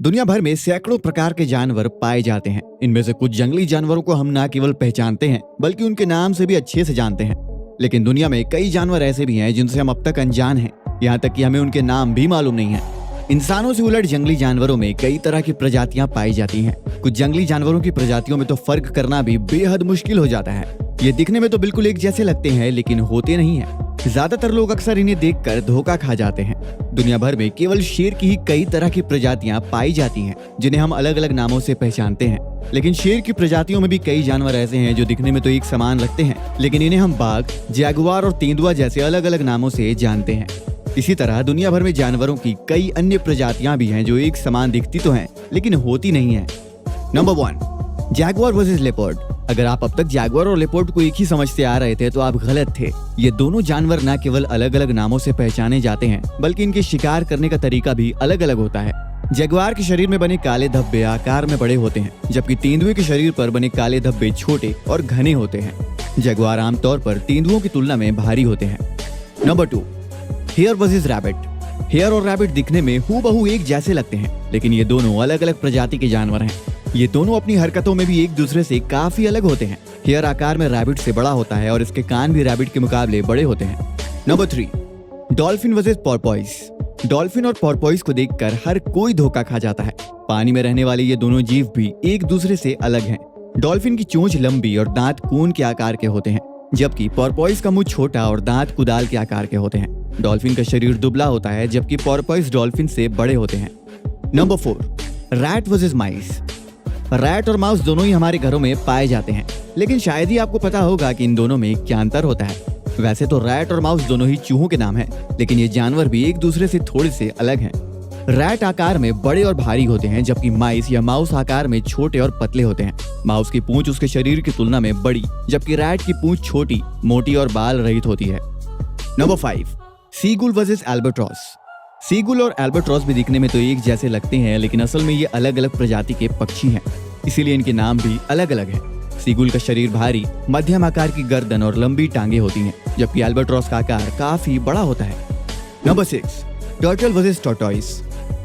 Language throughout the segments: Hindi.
दुनिया भर में सैकड़ों प्रकार के जानवर पाए जाते हैं। इनमें से कुछ जंगली जानवरों को हम न केवल पहचानते हैं बल्कि उनके नाम से भी अच्छे से जानते हैं। लेकिन दुनिया में कई जानवर ऐसे भी हैं जिनसे हम अब तक अनजान हैं, यहाँ तक कि हमें उनके नाम भी मालूम नहीं है। इंसानों से उलट जंगली जानवरों में कई तरह की प्रजातियां पाई जाती हैं। कुछ जंगली जानवरों की प्रजातियों में तो फर्क करना भी बेहद मुश्किल हो जाता है। ये दिखने में तो बिल्कुल एक जैसे लगते हैं लेकिन होते नहीं हैं। ज्यादातर लोग अक्सर इन्हें देखकर धोखा खा जाते हैं। दुनिया भर में केवल शेर की ही कई तरह की प्रजातियां पाई जाती हैं जिन्हें हम अलग अलग नामों से पहचानते हैं। लेकिन शेर की प्रजातियों में भी कई जानवर ऐसे हैं जो दिखने में तो एक समान लगते हैं, लेकिन इन्हें हम बाघ, जैगुआर और तेंदुआ जैसे अलग अलग नामों से जानते हैं। इसी तरह दुनिया भर में जानवरों की कई अन्य प्रजातियां भी हैं जो एक समान दिखती तो हैं लेकिन होती नहीं है। Number 1, Jaguar versus leopard. अगर आप अब तक जैगुआर और लेपर्ड को एक ही समझते आ रहे थे तो आप गलत थे। ये दोनों जानवर न केवल अलग अलग नामों से पहचाने जाते हैं बल्कि इनके शिकार करने का तरीका भी अलग अलग होता है। जैगुआर के शरीर में बने काले धब्बे आकार में बड़े होते हैं, जबकि तेंदुए के शरीर पर बने काले धब्बे छोटे और घने होते हैं। जैगुआर आमतौर पर तेंदुओं की तुलना में भारी होते हैं। Number 2, hare versus rabbit. Hare और रैबिट दिखने में हूबहू एक जैसे लगते हैं, लेकिन ये दोनों अलग अलग प्रजाति के जानवर हैं। ये दोनों अपनी हरकतों में भी एक दूसरे से काफी अलग होते हैं। हेयर आकार में रैबिट से बड़ा होता है और इसके कान भी रैबिट के मुकाबले बड़े होते हैं। Number 3, dolphin versus porpoise. Dolphin और पोर्पोइस को देखकर हर कोई धोखा खा जाता है। पानी में रहने वाले ये दोनों जीव भी एक दूसरे से अलग हैं। डॉल्फिन की चोंच लंबी और दांत कोन के आकार के होते हैं, जबकि पोर्पोइस का मुंह छोटा और दांत कुदाल के आकार के होते हैं। डॉल्फिन का शरीर दुबला होता है, जबकि पोर्पोइस डॉल्फिन से बड़े होते हैं। नंबर 4, रैट वर्सेस माइस। रैट और माउस दोनों ही हमारे घरों में पाए जाते हैं, लेकिन शायद ही आपको पता होगा कि इन दोनों में क्या अंतर होता है। वैसे तो रैट और माउस दोनों ही चूहों के नाम हैं, लेकिन ये जानवर भी एक दूसरे से थोड़े से अलग हैं। रैट आकार में बड़े और भारी होते हैं, जबकि माइस या माउस आकार में छोटे और पतले होते हैं। माउस की पूंछ उसके शरीर की तुलना में बड़ी, जबकि रैट की पूंछ छोटी, मोटी और बाल रहित होती है। Number 5, seagull versus albatross. Seagull और एल्बाट्रॉस भी दिखने में तो एक जैसे लगते हैं, लेकिन असल में ये अलग अलग प्रजाति के पक्षी हैं, इसीलिए इनके नाम भी अलग अलग हैं। सीगुल का शरीर भारी, मध्यम आकार की गर्दन और लंबी टांगे होती हैं, जबकि एल्बाट्रॉस का आकार काफी बड़ा होता है। Number 6, turtle versus tortoise.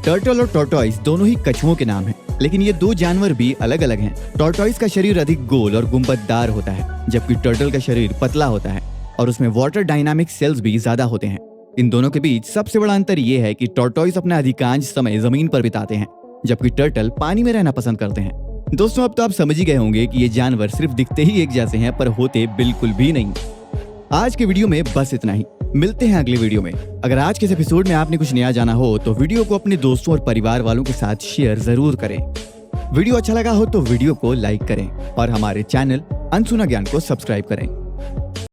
Turtle और टॉर्टॉइस दोनों ही कछुओं के नाम हैं, लेकिन ये दो जानवर भी अलग अलग हैं। टॉर्टॉइस का शरीर अधिक गोल और गुंबददार होता है, जबकि टर्टल का शरीर पतला होता है और उसमें वाटर डायनामिक सेल्स भी ज्यादा होते हैं। इन दोनों के बीच सबसे बड़ा अंतर ये है कि टॉर्टॉइस अपना अधिकांश समय जमीन पर बिताते हैं, जबकि टर्टल पानी में रहना पसंद करते हैं। दोस्तों, अब तो आप समझ ही गए होंगे कि ये जानवर सिर्फ दिखते ही एक जैसे हैं पर होते बिल्कुल भी नहीं। आज के वीडियो में बस इतना ही। मिलते हैं अगले वीडियो में। अगर आज के इस एपिसोड में आपने कुछ नया जाना हो तो वीडियो को अपने दोस्तों और परिवार वालों के साथ शेयर जरूर करें। वीडियो अच्छा लगा हो तो वीडियो को लाइक करें और हमारे चैनल अनसुना ज्ञान को सब्सक्राइब करें।